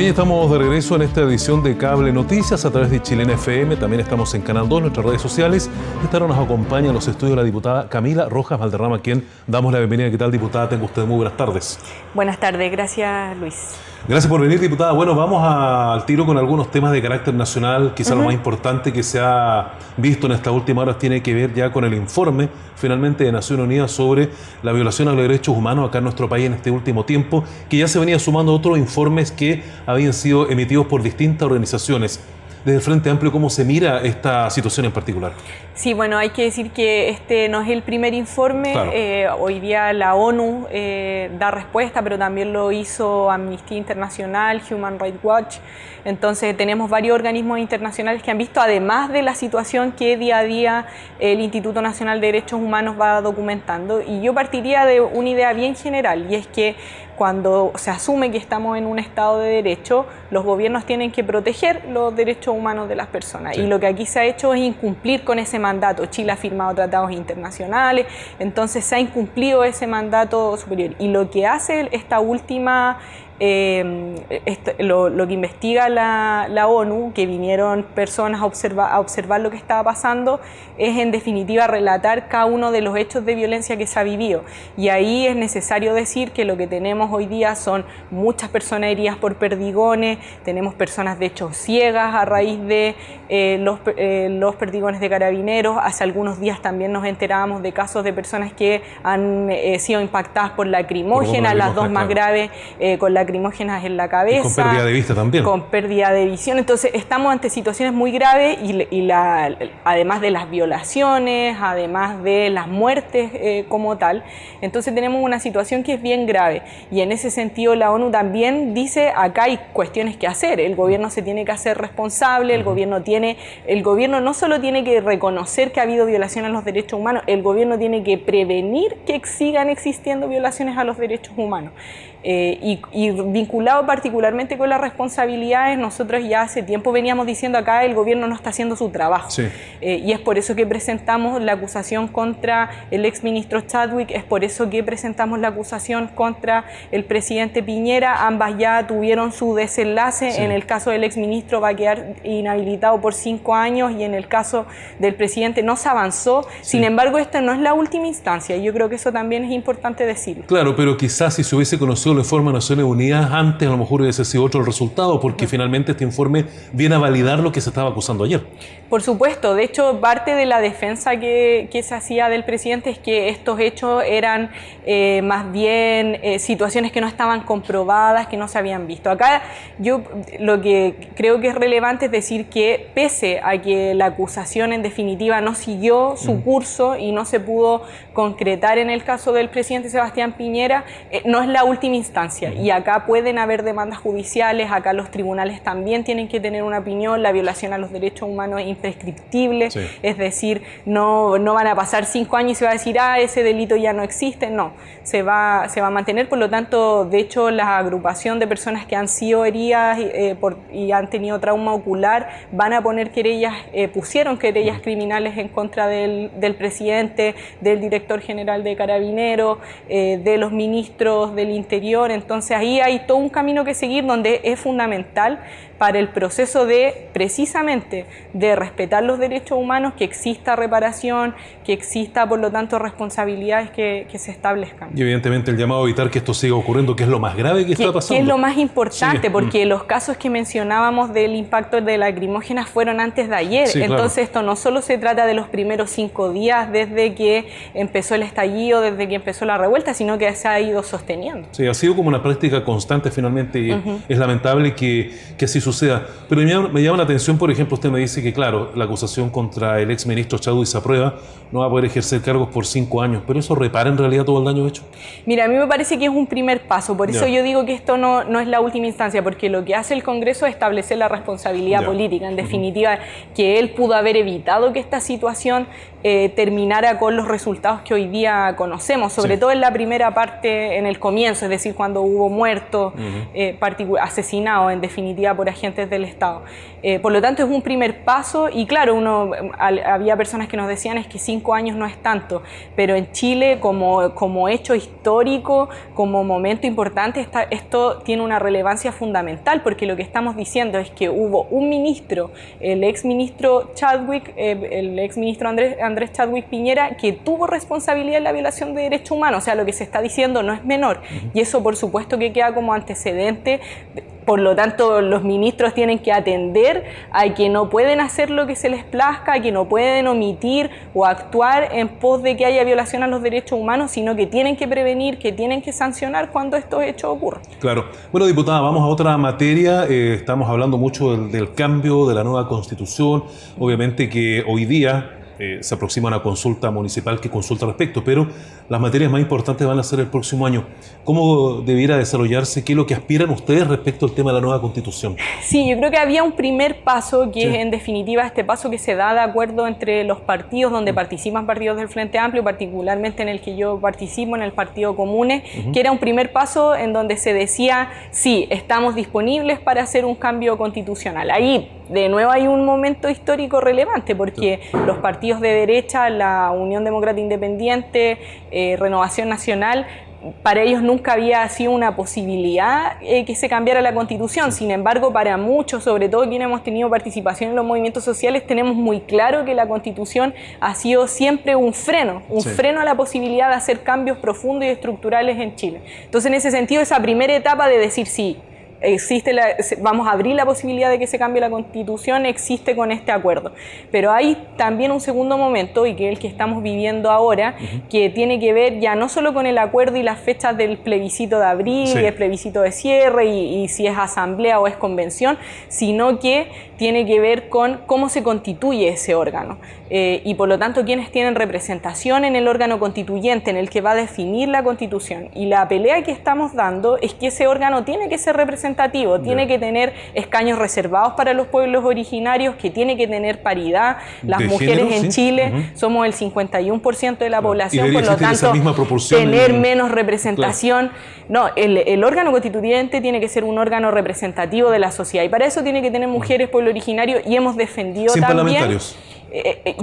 Bien, estamos de regreso en esta edición de Cable Noticias a través de Chilena FM. También estamos en Canal 2, nuestras redes sociales. Esta hora nos acompaña en los estudios la diputada Camila Rojas Valderrama, a quien damos la bienvenida. ¿Qué tal, diputada? Tenga usted muy buenas tardes. Buenas tardes, gracias, Luis. Gracias por venir, diputada. Bueno, vamos al tiro con algunos temas de carácter nacional. Quizá lo más importante que se ha visto en estas últimas horas tiene que ver ya con el informe, finalmente, de Naciones Unidas sobre la violación a los derechos humanos acá en nuestro país en este último tiempo, que ya se venía sumando otros informes que habían sido emitidos por distintas organizaciones. Desde el Frente Amplio, ¿cómo se mira esta situación en particular? Sí, bueno, hay que decir que este no es el primer informe. Claro. Hoy día la ONU da respuesta, pero también lo hizo Amnistía Internacional, Human Rights Watch. Entonces tenemos varios organismos internacionales que han visto, además de la situación que día a día el Instituto Nacional de Derechos Humanos va documentando. Y yo partiría de una idea bien general, y es que cuando se asume que estamos en un Estado de Derecho, los gobiernos tienen que proteger los derechos humanos de las personas. Sí. Y lo que aquí se ha hecho es incumplir con ese mandato. Chile ha firmado tratados internacionales, entonces se ha incumplido ese mandato superior. Y lo que hace esta última... lo que investiga la ONU, que vinieron personas a observar lo que estaba pasando, es en definitiva relatar cada uno de los hechos de violencia que se ha vivido. Y ahí es necesario decir que lo que tenemos hoy día son muchas personas heridas por perdigones, tenemos personas de hecho ciegas a raíz de los perdigones de carabineros. Hace algunos días también nos enterábamos de casos de personas que han sido impactadas por lacrimógena, las dos más graves con lacrimógenas en la cabeza. Y con pérdida de vista también. Con pérdida de visión. Entonces estamos ante situaciones muy graves además de las violaciones, además de las muertes como tal. Entonces tenemos una situación que es bien grave. Y en ese sentido la ONU también dice, acá hay cuestiones que hacer. El gobierno se tiene que hacer responsable, el gobierno no solo tiene que reconocer que ha habido violaciones a los derechos humanos, el gobierno tiene que prevenir que sigan existiendo violaciones a los derechos humanos. Y vinculado particularmente con las responsabilidades, nosotros ya hace tiempo veníamos diciendo acá el gobierno no está haciendo su trabajo. Sí. Y es por eso que presentamos la acusación contra el exministro Chadwick, es por eso que presentamos la acusación contra el presidente Piñera. Ambas ya tuvieron su desenlace. Sí. En el caso del exministro va a quedar inhabilitado por 5 años y en el caso del presidente no se avanzó. Sí. Sin embargo, esta no es la última instancia y yo creo que eso también es importante decirlo. Claro, pero quizás si se hubiese conocido el informe de Naciones Unidas antes, a lo mejor hubiese sido otro el resultado, porque finalmente este informe viene a validar lo que se estaba acusando ayer. Por supuesto, de hecho parte de la defensa que se hacía del presidente es que estos hechos eran más bien situaciones que no estaban comprobadas, que no se habían visto. Acá yo lo que creo que es relevante es decir que pese a que la acusación en definitiva no siguió su curso y no se pudo concretar en el caso del presidente Sebastián Piñera, no es la última instancia y acá pueden haber demandas judiciales, acá los tribunales también tienen que tener una opinión. La violación a los derechos humanos es imprescriptible. Sí. Es decir, no van a pasar 5 años y se va a decir, ese delito ya no existe. No, se va a mantener. Por lo tanto, de hecho, la agrupación de personas que han sido heridas y han tenido trauma ocular van a poner querellas, pusieron querellas criminales en contra del presidente, del director general de Carabineros, de los ministros del Interior. Entonces ahí hay todo un camino que seguir donde es fundamental para el proceso precisamente de respetar los derechos humanos, que exista reparación, que exista por lo tanto responsabilidades que se establezcan. Y evidentemente el llamado a evitar que esto siga ocurriendo, que es lo más grave que está pasando. Que es lo más importante, sí. Porque los casos que mencionábamos del impacto de lacrimógenas fueron antes de ayer. Sí, entonces claro. Esto no solo se trata de los primeros 5 días desde que empezó el estallido, desde que empezó la revuelta, sino que se ha ido sosteniendo. Sí, ha sido como una práctica constante finalmente y es lamentable que así suceda. Pero me llama la atención, por ejemplo, usted me dice que claro, la acusación contra el exministro Chadwick se aprueba, no va a poder ejercer cargos por 5 años, pero ¿eso repara en realidad todo el daño hecho? Mira, a mí me parece que es un primer paso, por eso yo digo que esto no es la última instancia, porque lo que hace el Congreso es establecer la responsabilidad política, en definitiva, que él pudo haber evitado que esta situación terminara con los resultados que hoy día conocemos, sobre todo en la primera parte, en el comienzo, es decir, cuando hubo muertos, asesinados, en definitiva, por agentes agentes del Estado. Por lo tanto, es un primer paso y claro, había personas que nos decían es que 5 años no es tanto, pero en Chile como hecho histórico, como momento importante, esto tiene una relevancia fundamental porque lo que estamos diciendo es que hubo un ministro, el exministro Chadwick, el exministro Andrés Chadwick Piñera, que tuvo responsabilidad en la violación de derechos humanos. O sea, lo que se está diciendo no es menor y eso por supuesto que queda como antecedente. Por lo tanto, los ministros tienen que atender a que no pueden hacer lo que se les plazca, a que no pueden omitir o actuar en pos de que haya violación a los derechos humanos, sino que tienen que prevenir, que tienen que sancionar cuando estos hechos ocurran. Claro. Bueno, diputada, vamos a otra materia. Estamos hablando mucho del cambio de la nueva Constitución. Obviamente que hoy día se aproxima una consulta municipal que consulta al respecto, pero las materias más importantes van a ser el próximo año. ¿Cómo debiera desarrollarse? ¿Qué es lo que aspiran ustedes respecto al tema de la nueva Constitución? Sí, yo creo que había un primer paso, que es en definitiva este paso que se da de acuerdo entre los partidos, donde participan partidos del Frente Amplio, particularmente en el que yo participo, en el Partido Comune, que era un primer paso en donde se decía, sí, estamos disponibles para hacer un cambio constitucional. Ahí, de nuevo, hay un momento histórico relevante, porque los partidos de derecha, la Unión Demócrata Independiente, Renovación Nacional, para ellos nunca había sido una posibilidad que se cambiara la Constitución. Sin embargo, para muchos, sobre todo quienes hemos tenido participación en los movimientos sociales, tenemos muy claro que la Constitución ha sido siempre un freno a la posibilidad de hacer cambios profundos y estructurales en Chile. Entonces, en ese sentido, esa primera etapa de decir sí, vamos a abrir la posibilidad de que se cambie la Constitución, existe con este acuerdo. Pero hay también un segundo momento, y que es el que estamos viviendo ahora, que tiene que ver ya no solo con el acuerdo y las fechas del plebiscito de abril, y el plebiscito de cierre, y si es asamblea o es convención, sino que tiene que ver con cómo se constituye ese órgano. Y por lo tanto, quienes tienen representación en el órgano constituyente, en el que va a definir la Constitución. Y la pelea que estamos dando es que ese órgano tiene que ser representativo, tiene que tener escaños reservados para los pueblos originarios, que tiene que tener paridad. Las mujeres en Chile somos el 51% de la población, por lo tanto, tener menos representación. No, el órgano constituyente tiene que ser un órgano representativo de la sociedad, y para eso tiene que tener mujeres, pueblo originario, y hemos defendido sin también... parlamentarios.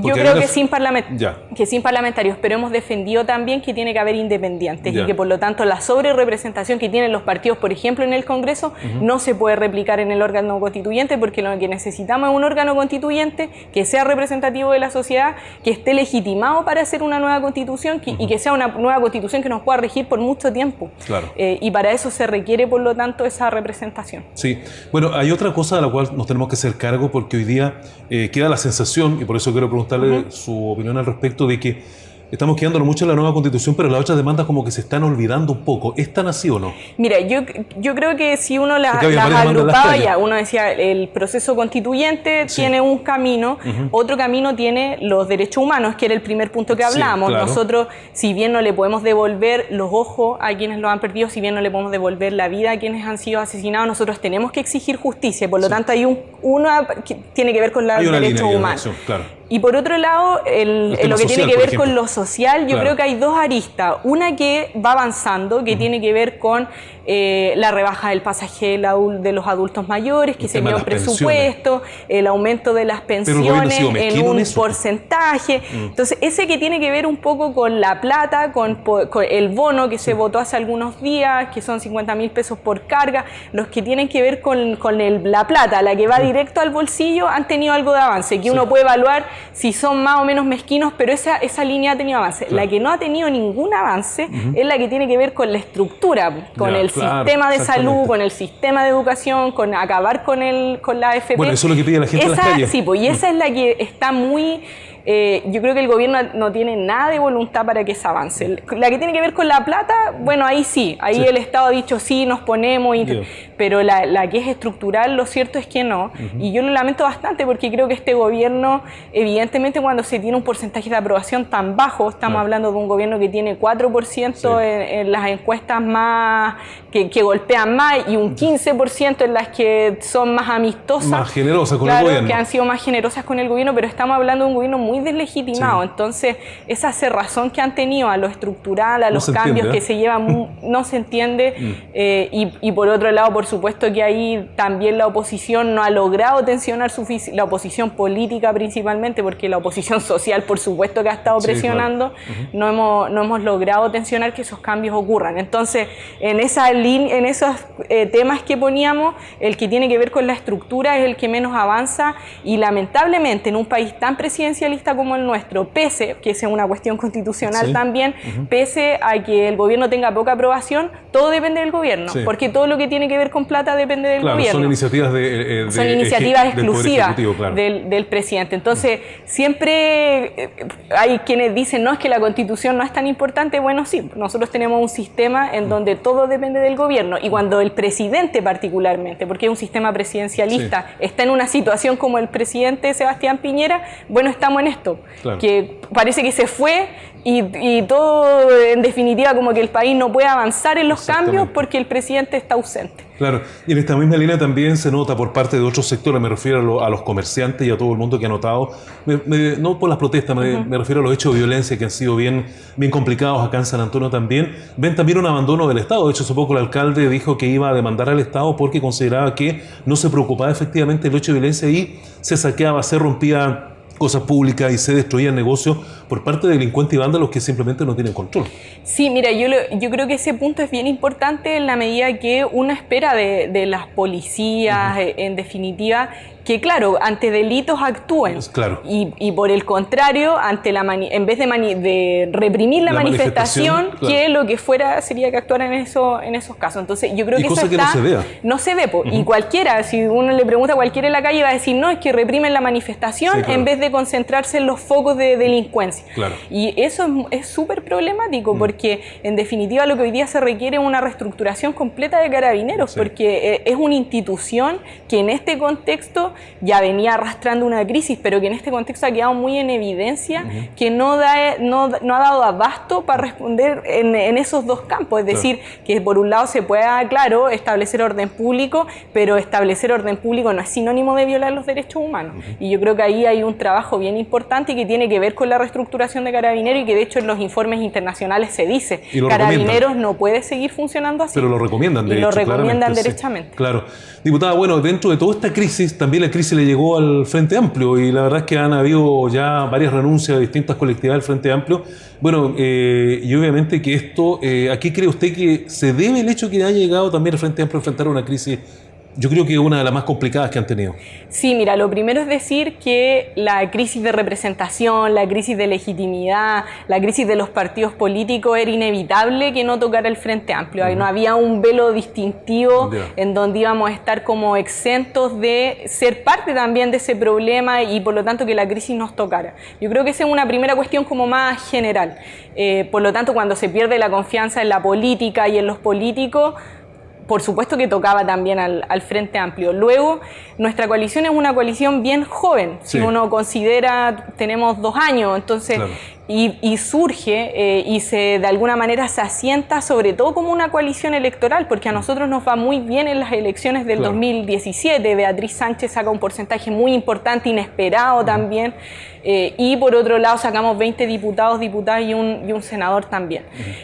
Yo creo que sin parlamentarios, pero hemos defendido también que tiene que haber independientes y que por lo tanto la sobrerepresentación que tienen los partidos, por ejemplo en el Congreso, no se puede replicar en el órgano constituyente, porque lo que necesitamos es un órgano constituyente que sea representativo de la sociedad, que esté legitimado para hacer una nueva constitución y que sea una nueva constitución que nos pueda regir por mucho tiempo. Claro. Y para eso se requiere por lo tanto esa representación. Sí, bueno, hay otra cosa de la cual nos tenemos que hacer cargo, porque hoy día queda la sensación, y por eso quiero preguntarle su opinión al respecto, de que estamos quedándonos mucho en la nueva Constitución, pero las otras demandas como que se están olvidando un poco. ¿Es tan así o no? Mira, yo creo que si uno las agrupaba ya, uno decía, el proceso constituyente tiene un camino, otro camino tiene los derechos humanos, que era el primer punto que hablamos. Claro. Nosotros, si bien no le podemos devolver los ojos a quienes los han perdido, si bien no le podemos devolver la vida a quienes han sido asesinados, nosotros tenemos que exigir justicia. Por lo tanto, hay una que tiene que ver con los derechos humanos. Claro. Y por otro lado, lo que tiene que ver con lo social, yo creo que hay dos aristas. Una que va avanzando, que tiene que ver con la rebaja del pasaje de los adultos mayores, que se vio en presupuesto, el aumento de las pensiones en un porcentaje. Entonces, ese que tiene que ver un poco con la plata, con el bono que se votó hace algunos días, que son 50.000 pesos por carga, los que tienen que ver con la plata, la que va directo al bolsillo, han tenido algo de avance, que uno puede evaluar si son más o menos mezquinos, pero esa línea ha tenido avance. Claro. La que no ha tenido ningún avance es la que tiene que ver con la estructura, con el sistema de salud, con el sistema de educación, con acabar con la AFP. Bueno, eso es lo que pide la gente en las calles. Sí, pues, y esa es la que está muy... yo creo que el gobierno no tiene nada de voluntad para que se avance. La que tiene que ver con la plata, bueno, ahí sí, el Estado ha dicho sí, nos ponemos, pero la que es estructural, lo cierto es que no. Y yo lo lamento bastante, porque creo que este gobierno, evidentemente cuando se tiene un porcentaje de aprobación tan bajo, estamos hablando de un gobierno que tiene 4% en las encuestas más que golpean más, y un 15% en las que son más amistosas. Más generosas con el gobierno. Que han sido más generosas con el gobierno, pero estamos hablando de un gobierno muy muy deslegitimado. Sí. Entonces, esa cerrazón que han tenido a lo estructural, a los cambios que se llevan, no se entiende. Y por otro lado, por supuesto que ahí también la oposición no ha logrado tensionar la oposición política principalmente, porque la oposición social, por supuesto que ha estado presionando, claro. No hemos logrado tensionar que esos cambios ocurran. Entonces, en esos temas que poníamos, el que tiene que ver con la estructura es el que menos avanza, y lamentablemente en un país tan presidencialista como el nuestro, pese, que es una cuestión constitucional también, pese a que el gobierno tenga poca aprobación, todo depende del gobierno, porque todo lo que tiene que ver con plata depende del gobierno. Son iniciativas son iniciativas exclusivas del presidente. Entonces, siempre hay quienes dicen, no, es que la Constitución no es tan importante. Bueno, sí, nosotros tenemos un sistema en donde todo depende del gobierno, y cuando el presidente particularmente, porque es un sistema presidencialista, está en una situación como el presidente Sebastián Piñera, bueno, estamos en esto, claro. Que parece que se fue y todo, en definitiva, como que el país no puede avanzar en los cambios porque el presidente está ausente. Claro, y en esta misma línea también se nota por parte de otros sectores, me refiero a los comerciantes y a todo el mundo que ha notado, no por las protestas, me refiero a los hechos de violencia que han sido bien complicados acá en San Antonio también. Ven también un abandono del Estado. De hecho, hace poco el alcalde dijo que iba a demandar al Estado porque consideraba que no se preocupaba efectivamente del hecho de violencia y se saqueaba, se rompía cosas públicas y se destruían negocios por parte de delincuentes y vándalos que simplemente no tienen control. Sí, mira, yo creo que ese punto es bien importante en la medida que uno espera de las policías, en definitiva, que claro, ante delitos actúen. Claro. Y por el contrario, en vez de reprimir la manifestación, claro, que lo que fuera sería que actuaran en esos casos. Entonces, yo creo que eso está, no se ve. Y cualquiera, si uno le pregunta a cualquiera en la calle, va a decir, no, es que reprimen la manifestación, sí, claro, en vez de concentrarse en los focos de delincuencia. Claro. Y eso es súper problemático, porque en definitiva lo que hoy día se requiere es una reestructuración completa de Carabineros, sí, porque es una institución que en este contexto ya venía arrastrando una crisis, pero que en este contexto ha quedado muy en evidencia, que no ha dado abasto para responder en esos dos campos. Es decir, que por un lado se pueda, claro, establecer orden público, pero establecer orden público no es sinónimo de violar los derechos humanos. Y yo creo que ahí hay un trabajo bien importante que tiene que ver con la reestructuración de Carabineros, y que de hecho en los informes internacionales se dice, Carabineros no puede seguir funcionando así. Pero lo recomiendan, lo recomiendan derechamente. Sí, claro. Diputada, bueno, dentro de toda esta crisis, también la crisis le llegó al Frente Amplio, y la verdad es que han habido ya varias renuncias de distintas colectividades del Frente Amplio. Bueno, y obviamente que esto, ¿a qué cree usted que se debe el hecho que haya llegado también el Frente Amplio a enfrentar una crisis? Yo creo que es una de las más complicadas que han tenido. Sí, mira, lo primero es decir que la crisis de representación, la crisis de legitimidad, la crisis de los partidos políticos era inevitable que no tocara el Frente Amplio. No había un velo distintivo en donde íbamos a estar como exentos de ser parte también de ese problema, y por lo tanto que la crisis nos tocara. Yo creo que esa es una primera cuestión como más general. Por lo tanto, cuando se pierde la confianza en la política y en los políticos, por supuesto que tocaba también al Frente Amplio. Luego, nuestra coalición es una coalición bien joven. Si uno considera, tenemos 2 años, entonces, claro, y surge y de alguna manera se asienta sobre todo como una coalición electoral, porque a nosotros nos va muy bien en las elecciones del 2017. Beatriz Sánchez saca un porcentaje muy importante, inesperado también, y por otro lado sacamos 20 diputados, diputadas y un senador también.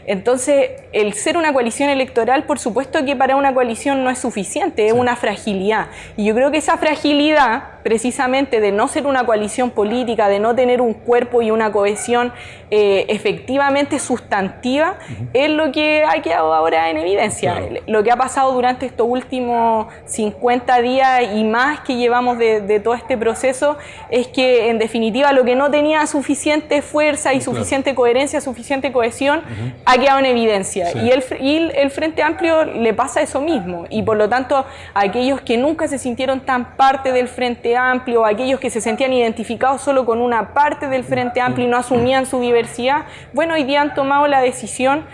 Entonces, el ser una coalición electoral, por supuesto que para una coalición no es suficiente, es una fragilidad. Y yo creo que esa fragilidad, precisamente de no ser una coalición política, de no tener un cuerpo y una cohesión efectivamente sustantiva, es lo que ha quedado ahora en evidencia. Claro. Lo que ha pasado durante estos últimos 50 días y más que llevamos de todo este proceso es que, en definitiva, lo que no tenía suficiente fuerza y suficiente coherencia, suficiente cohesión, ha quedado en evidencia. Sí. Y el Frente Amplio le pasa eso mismo. Y por lo tanto, aquellos que nunca se sintieron tan parte del Frente Amplio, aquellos que se sentían identificados solo con una parte del Frente Amplio y no asumían su diversidad, bueno, hoy día han tomado la decisión.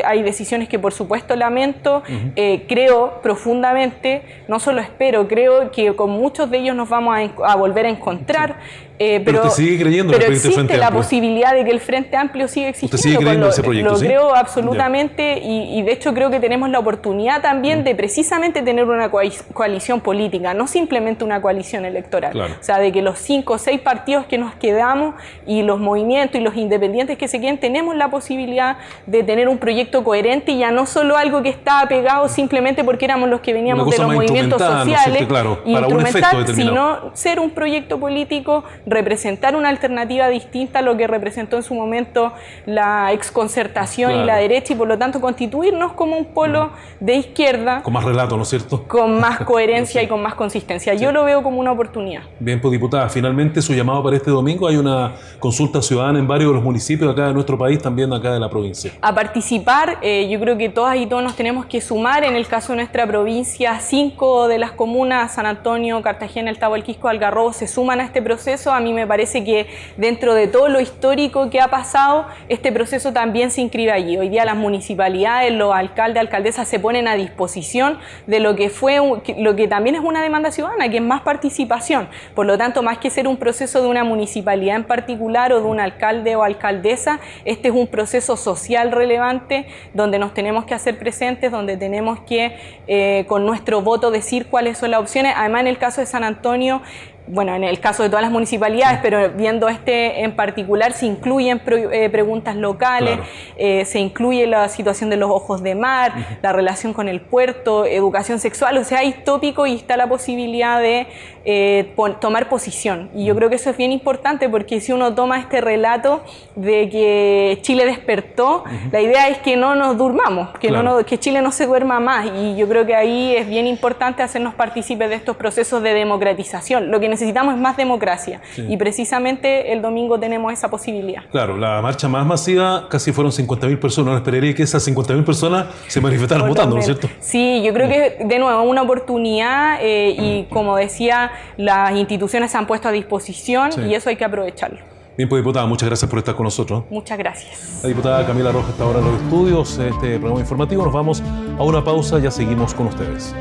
Hay decisiones que por supuesto lamento, creo profundamente, no solo espero, creo que con muchos de ellos nos vamos a volver a encontrar. Pero usted sigue creyendo en el proyecto del Frente existe la Amplio. posibilidad de que el Frente Amplio siga existiendo. ¿Usted sigue creyendo en ese proyecto? Lo ¿sí? creo absolutamente y de hecho creo que tenemos la oportunidad también de precisamente tener una coalición política, no simplemente una coalición electoral. Claro. O sea, de que los 5 o 6 partidos que nos quedamos y los movimientos y los independientes que se queden, tenemos la posibilidad de tener un proyecto coherente y ya no solo algo que está pegado simplemente porque éramos los que veníamos de los movimientos sociales, ¿no? Claro, para un efecto determinado. Sino ser un proyecto político, representar una alternativa distinta a lo que representó en su momento la exconcertación y la derecha, y por lo tanto constituirnos como un polo de izquierda. Con más relato, ¿no es cierto? Con más coherencia y con más consistencia. Yo lo veo como una oportunidad. Bien, pues diputada, finalmente su llamado para este domingo. Hay una consulta ciudadana en varios de los municipios acá de nuestro país, también acá de la provincia. A participar, yo creo que todas y todos nos tenemos que sumar. En el caso de nuestra provincia, 5 de las comunas, San Antonio, Cartagena, El Tabo, El Quisco, Algarrobo, se suman a este proceso. A mí me parece que dentro de todo lo histórico que ha pasado, este proceso también se inscribe allí. Hoy día las municipalidades, los alcaldes, alcaldesas se ponen a disposición de lo que fue, lo que también es una demanda ciudadana, que es más participación. Por lo tanto, más que ser un proceso de una municipalidad en particular o de un alcalde o alcaldesa, este es un proceso social relevante donde nos tenemos que hacer presentes, donde tenemos que con nuestro voto decir cuáles son las opciones. Además, en el caso de San Antonio, bueno, en el caso de todas las municipalidades, pero viendo este en particular, se incluyen preguntas locales, se incluye la situación de los ojos de mar, la relación con el puerto, educación sexual, o sea, hay tópicos y está la posibilidad de tomar posición. Y yo creo que eso es bien importante porque si uno toma este relato de que Chile despertó, la idea es que no nos durmamos, que, que Chile no se duerma más, y yo creo que ahí es bien importante hacernos partícipes de estos procesos de democratización. Lo que necesitamos es más democracia y precisamente el domingo tenemos esa posibilidad. Claro, la marcha más masiva casi fueron 50.000 personas. No esperaría que esas 50.000 personas se manifestaran votando, ¿no es cierto? Sí, yo creo que de nuevo una oportunidad y como decía, las instituciones se han puesto a disposición y eso hay que aprovecharlo. Bien, pues diputada, muchas gracias por estar con nosotros. Muchas gracias. La diputada Camila Rojas está ahora en los estudios, este programa informativo. Nos vamos a una pausa, ya seguimos con ustedes.